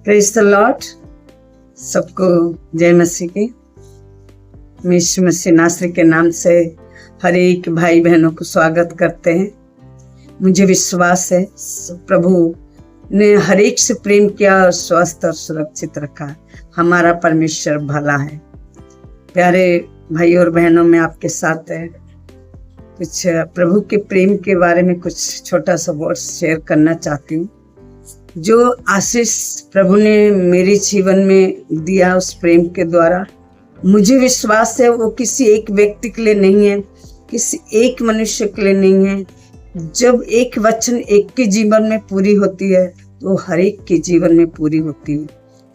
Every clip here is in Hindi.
Praise the Lord. सबको जय मसीह की। मैं यीशु मसीह नासरी के नाम से हर एक भाई बहनों को स्वागत करते हैं। मुझे विश्वास है प्रभु ने हर एक से प्रेम किया और स्वस्थ और सुरक्षित रखा। हमारा परमेश्वर भला है। प्यारे भाई और बहनों, में आपके साथ है कुछ प्रभु के प्रेम के बारे में कुछ छोटा सा वर्ड शेयर करना चाहती हूँ। जो आशीष प्रभु ने मेरे जीवन में दिया उस प्रेम के द्वारा, मुझे विश्वास है वो किसी एक व्यक्ति के लिए नहीं है, किसी एक मनुष्य के लिए नहीं है। जब एक वचन एक के जीवन में पूरी होती है तो हर एक के जीवन में पूरी होती है,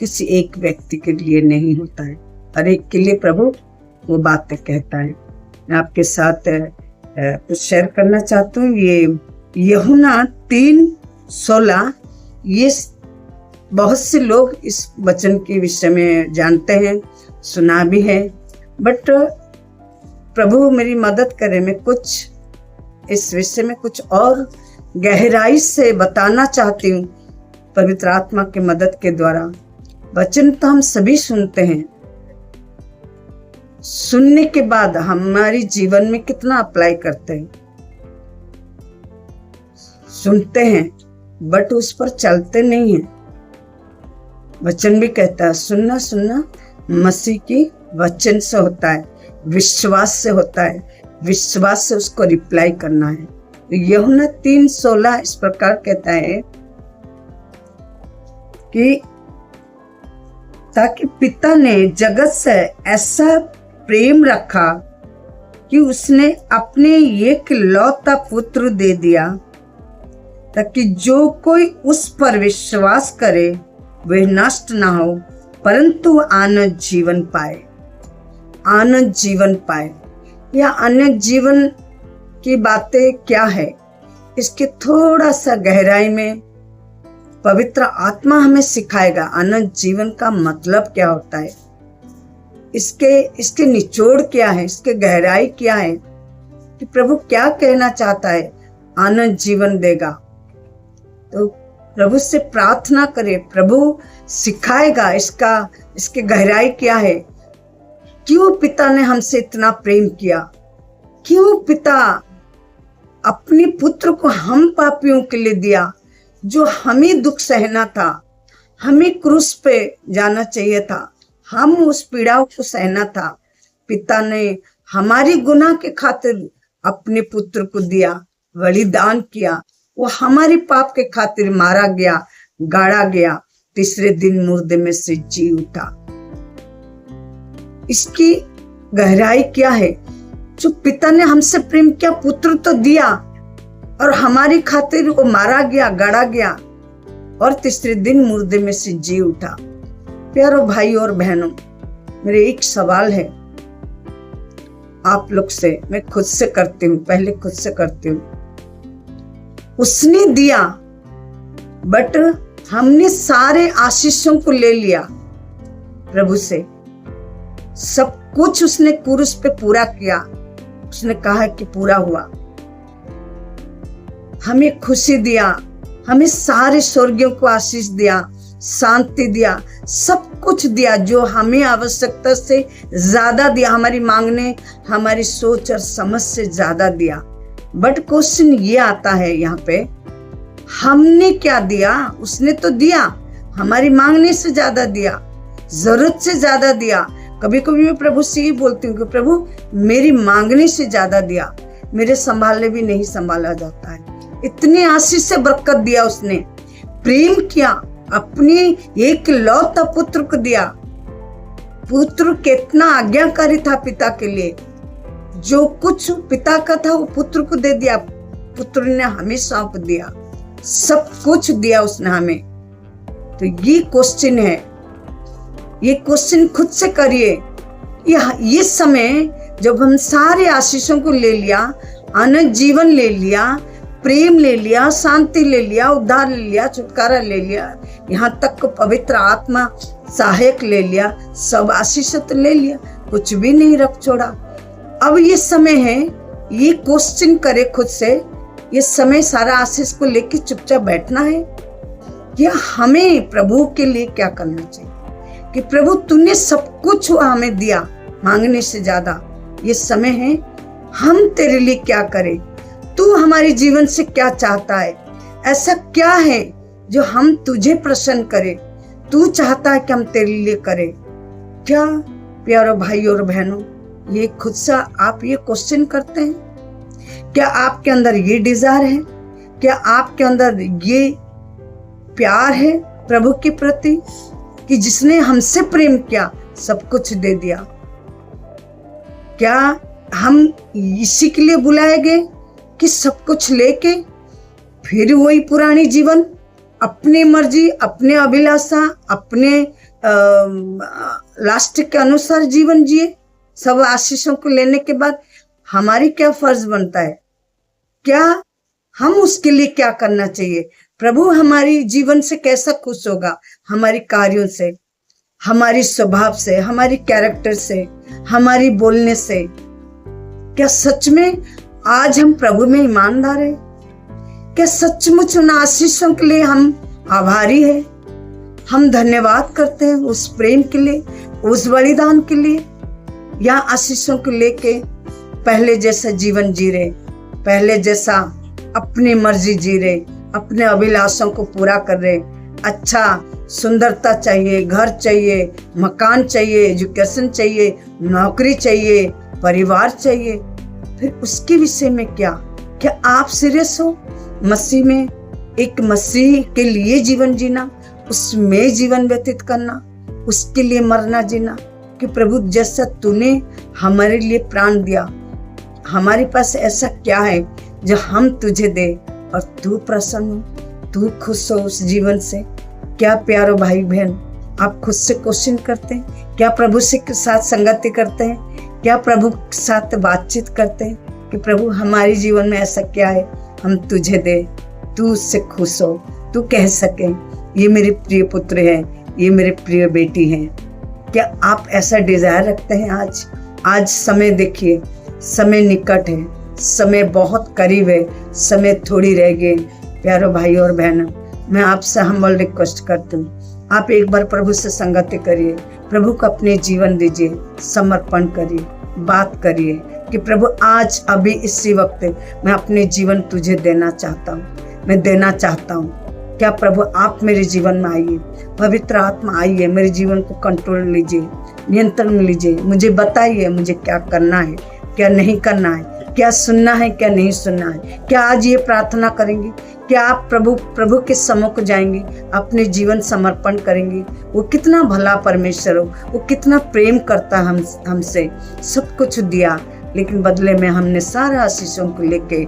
किसी एक व्यक्ति के लिए नहीं होता है। हर एक के लिए प्रभु वो बातें कहता है। मैं आपके साथ कुछ शेयर करना चाहती हूँ। ये यूहन्ना 3:16, ये बहुत से लोग इस वचन के विषय में जानते हैं, सुना भी है, बट प्रभु मेरी मदद करे। मैं कुछ इस विषय में कुछ और गहराई से बताना चाहती हूँ पवित्र आत्मा की मदद के द्वारा। वचन तो हम सभी सुनते हैं, सुनने के बाद हमारे जीवन में कितना अप्लाई करते हैं। सुनते हैं बट उस पर चलते नहीं हैं। वचन भी कहता है सुनना सुनना मसीह की वचन से होता है, विश्वास से होता है, विश्वास से उसको रिप्लाई करना है। तो यूहन्ना 3:16 इस प्रकार कहता है कि ताकि पिता ने जगत से ऐसा प्रेम रखा कि उसने अपने एकलौता पुत्र दे दिया, ताकि जो कोई उस पर विश्वास करे वह नष्ट ना हो परंतु आनंद जीवन पाए। आनंद जीवन पाए या अन्य जीवन की बातें क्या है, इसके थोड़ा सा गहराई में पवित्र आत्मा हमें सिखाएगा। आनंद जीवन का मतलब क्या होता है, इसके निचोड़ क्या है, इसके गहराई क्या है, कि प्रभु क्या कहना चाहता है। आनंद जीवन देगा तो प्रभु से प्रार्थना करे, प्रभु सिखाएगा इसके गहराई क्या है। क्यों पिता ने हमसे इतना प्रेम किया, क्यों पिता अपने पुत्र को हम पापियों के लिए दिया, जो हमें दुख सहना था, हमें क्रूस पे जाना चाहिए था, हम उस पीड़ाओं को सहना था। पिता ने हमारी गुनाह के खातिर अपने पुत्र को दिया, बलिदान किया। वो हमारे पाप के खातिर मारा गया, गाड़ा गया, तीसरे दिन मुर्दे में से जी उठा। इसकी गहराई क्या है, जो पिता ने हमसे प्रेम किया, पुत्र तो दिया और हमारी खातिर वो मारा गया, गाड़ा गया और तीसरे दिन मुर्दे में से जी उठा। प्यारो भाई और बहनों, मेरे एक सवाल है आप लोग से, मैं खुद से करती हूँ, पहले खुद से करती हूँ। उसने दिया बट हमने सारे आशीषों को ले लिया प्रभु से। सब कुछ उसने क्रूस पे पूरा किया। उसने कहा कि पूरा हुआ। हमें खुशी दिया, हमें सारे स्वर्गियों को आशीष दिया, शांति दिया, सब कुछ दिया, जो हमें आवश्यकता से ज्यादा दिया, हमारी मांगने, हमारी सोच और समझ से ज्यादा दिया। बट क्वेश्चन ये आता है यहाँ पे, हमने क्या दिया? उसने तो दिया, हमारी मांगने से ज्यादा दिया, जरूरत से ज्यादा दिया। कभी कभी मैं प्रभु से ही बोलती हूँ कि प्रभु मेरी मांगने से ज्यादा दिया, मेरे संभालने भी नहीं संभाला जाता है। इतनी आशीष से बरकत दिया, उसने प्रेम किया, अपने एकलौता पुत्र को दिया। पुत्र कितना आज्ञाकारी था पिता के लिए, जो कुछ पिता का था वो पुत्र को दे दिया, पुत्र ने हमें सौंप दिया, सब कुछ दिया उसने हमें। तो ये क्वेश्चन है, ये क्वेश्चन खुद से करिए। ये समय जब हम सारे आशीषों को ले लिया, आनंद जीवन ले लिया, प्रेम ले लिया, शांति ले लिया, उद्धार ले लिया, छुटकारा ले लिया, यहाँ तक पवित्र आत्मा सहायक ले लिया, सब आशीष तो ले लिया, कुछ भी नहीं रख छोड़ा। अब ये समय है, ये क्वेश्चन करे खुद से, ये समय सारा आशीष को लेके चुपचाप बैठना है कि हमें प्रभु के लिए क्या करना चाहिए। कि प्रभु तूने सब कुछ हमें दिया मांगने से ज्यादा, ये समय है हम तेरे लिए क्या करें। तू हमारे जीवन से क्या चाहता है, ऐसा क्या है जो हम तुझे प्रसन्न करे, तू चाहता है कि हम तेरे लिए करें। क्या प्यारे भाई और बहनों, ये खुद से आप ये क्वेश्चन करते हैं? क्या आपके अंदर ये डिजायर है? क्या आपके अंदर ये प्यार है प्रभु के प्रति कि जिसने हमसे प्रेम किया सब कुछ दे दिया? क्या हम इसी के लिए बुलाए गए कि सब कुछ लेके फिर वही पुरानी जीवन, अपनी मर्जी, अपने अभिलाषा, अपने लास्ट के अनुसार जीवन जिए? सब आशीषों को लेने के बाद हमारी क्या फर्ज बनता है? क्या हम उसके लिए क्या करना चाहिए? प्रभु हमारी जीवन से कैसा खुश होगा? हमारी कार्यों से, हमारी स्वभाव से, हमारी कैरेक्टर से, हमारी बोलने से। क्या सच में आज हम प्रभु में ईमानदार है? क्या सचमुच उन आशीषों के लिए हम आभारी है? हम धन्यवाद करते हैं उस प्रेम के लिए, उस बलिदान के लिए? या आशीषों को लेके पहले जैसा जीवन जी रहे, पहले जैसा अपनी मर्जी जी रहे, अपने अभिलाषों को पूरा कर रहे? अच्छा सुंदरता चाहिए, घर चाहिए, मकान चाहिए, एजुकेशन चाहिए, नौकरी चाहिए, परिवार चाहिए, फिर उसके विषय में क्या आप सीरियस हो? मसीह में एक मसीह के लिए जीवन जीना, उसमें जीवन व्यतीत करना, उसके लिए मरना जीना। कि प्रभु जैसा तूने हमारे लिए प्राण दिया, हमारे पास ऐसा क्या है जो हम तुझे दे और तू प्रसन्न हो, तू खुश हो उस जीवन से? क्या प्यारो भाई बहन, आप खुद से क्वेश्चन करते हैं? क्या प्रभु से साथ संगति करते हैं? क्या प्रभु के साथ बातचीत करते हैं कि प्रभु हमारे जीवन में ऐसा क्या है हम तुझे दे, तू उससे खुश हो, तू कह सके ये मेरे प्रिय पुत्र है, ये मेरे प्रिय बेटी है? क्या आप ऐसा डिजायर रखते हैं? आज समय देखिए, समय निकट है, समय बहुत करीब है, समय थोड़ी रह गई। प्यारो भाई और बहनों, मैं आपसे हम्बल रिक्वेस्ट करती हूँ, आप एक बार प्रभु से संगति करिए, प्रभु को अपने जीवन दीजिए, समर्पण करिए, बात करिए कि प्रभु आज अभी इसी वक्त मैं अपने जीवन तुझे देना चाहता हूँ, मैं देना चाहता हूँ। क्या प्रभु आप मेरे जीवन में आइए, पवित्र आत्मा आइए, मेरे जीवन को कंट्रोल लीजिए, नियंत्रण में लीजिए, मुझे बताइए मुझे क्या करना है, क्या नहीं करना है, क्या सुनना है, क्या नहीं सुनना है। क्या आज ये प्रार्थना करेंगे? क्या आप प्रभु के सम्मुख जाएंगे, अपने जीवन समर्पण करेंगे? वो कितना भला परमेश्वर हो, वो कितना प्रेम करता है हमसे, सब कुछ दिया, लेकिन बदले में हमने सारा आशीषों को लेके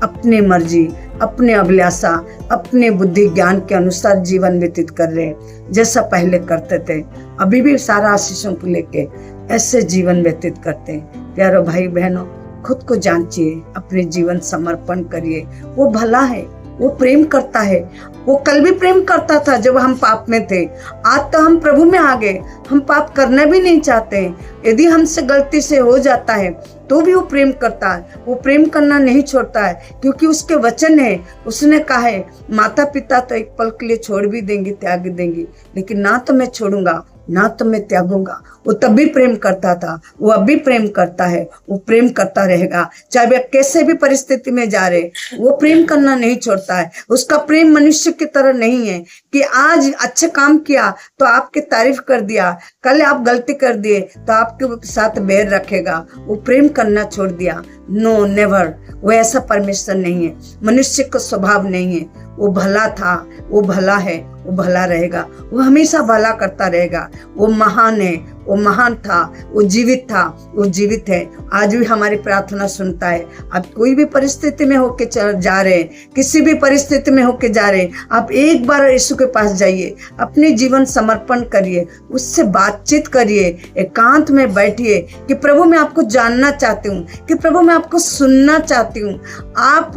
अपने मर्जी, अपने अभिलाषा, अपने बुद्धि ज्ञान के अनुसार जीवन व्यतीत कर रहे हैं, जैसा पहले करते थे। अभी भी सारा आशीषों को लेके ऐसे जीवन व्यतीत करते हैं। प्यारो भाई बहनों, खुद को जांचिए, अपने जीवन समर्पण करिए। वो भला है, वो प्रेम करता है। वो कल भी प्रेम करता था जब हम पाप में थे, आज तो हम प्रभु में आ गए, हम पाप करना भी नहीं चाहते। यदि हमसे गलती से हो जाता है तो भी वो प्रेम करता है, वो प्रेम करना नहीं छोड़ता है, क्योंकि उसके वचन है, उसने कहा है माता पिता तो एक पल के लिए छोड़ भी देंगे, त्याग देंगे, लेकिन ना तो मैं छोड़ूंगा ना तो मैं त्यागूंगा। वो तब भी प्रेम करता था, वो अब भी प्रेम करता है, वो प्रेम करता रहेगा, चाहे वे कैसे भी परिस्थिति में जा रहे, वो प्रेम करना नहीं छोड़ता है। उसका प्रेम मनुष्य की तरह नहीं है कि आज अच्छा काम किया तो आपकी तारीफ कर दिया, कल आप गलती कर दिए तो आपके साथ बैर रखेगा। वो प्रेम करना छोड़ दिया। नो नेवर, वो ऐसा परमेश्वर नहीं है, मनुष्य का स्वभाव नहीं है। वो भला था, वो भला है, वो भला रहेगा, वो हमेशा भला करता रहेगा। वो महान है, वो महान था, वो जीवित था, वो जीवित है, आज भी हमारी प्रार्थना सुनता है। आप कोई भी परिस्थिति में होके जा रहे, किसी भी परिस्थिति में होके जा रहे, आप एक बार यीशु के पास जाइए, अपने जीवन समर्पण करिए, उससे बातचीत करिए, एकांत में बैठिए कि प्रभु मैं आपको जानना चाहती हूँ, कि प्रभु मैं आपको सुनना चाहती हूँ, आप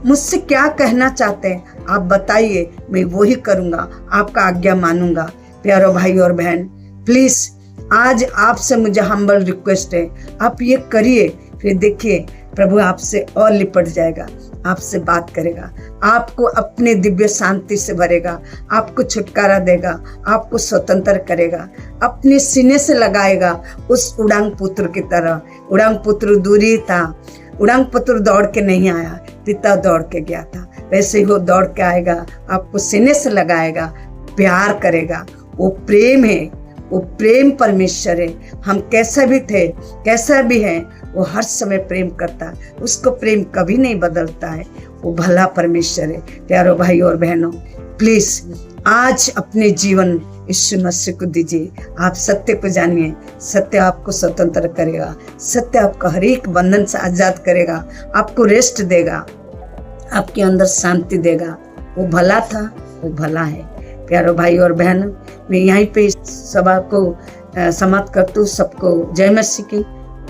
मुझसे क्या कहना चाहते हैं, आप बताइए, मैं वही करूँगा, आपका आज्ञा मानूंगा। प्यारो भाई और बहन, प्लीज आज आपसे मुझे हम्बल रिक्वेस्ट है, आप ये करिए, फिर देखिए प्रभु आपसे और लिपट जाएगा, आपसे बात करेगा, आपको अपने दिव्य शांति से भरेगा, आपको छुटकारा देगा, आपको स्वतंत्र करेगा, अपने सीने से लगाएगा उस उड़ांग पुत्र की तरह। उड़ांग पुत्र दूरी था, उड़ांग पुत्र दौड़ के नहीं आया, पिता दौड़ के गया था। वैसे ही वो दौड़ के आएगा, आपको सीने से लगाएगा, प्यार करेगा। वो प्रेम है, वो प्रेम परमेश्वर है। हम कैसा भी थे, कैसा भी है, वो हर समय प्रेम करता है। उसको प्रेम कभी नहीं बदलता है। वो भला परमेश्वर है। प्यारो भाई और बहनों, प्लीज आज अपने जीवन यीशु मसीह को दीजिए। आप सत्य को जानिए, सत्य आपको स्वतंत्र करेगा, सत्य आपको हर एक बंधन से आजाद करेगा, आपको रेस्ट देगा, आपके अंदर शांति देगा। वो भला था, वो भला है। प्यारो भाई और बहन, मैं यहीं पे सभा को समाप्त करती हूँ। सबको जय मसीह की,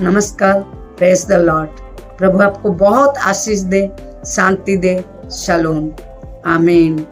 नमस्कार, प्रेज द लॉर्ड। प्रभु आपको बहुत आशीष दे, शांति दे। शालोम, आमीन।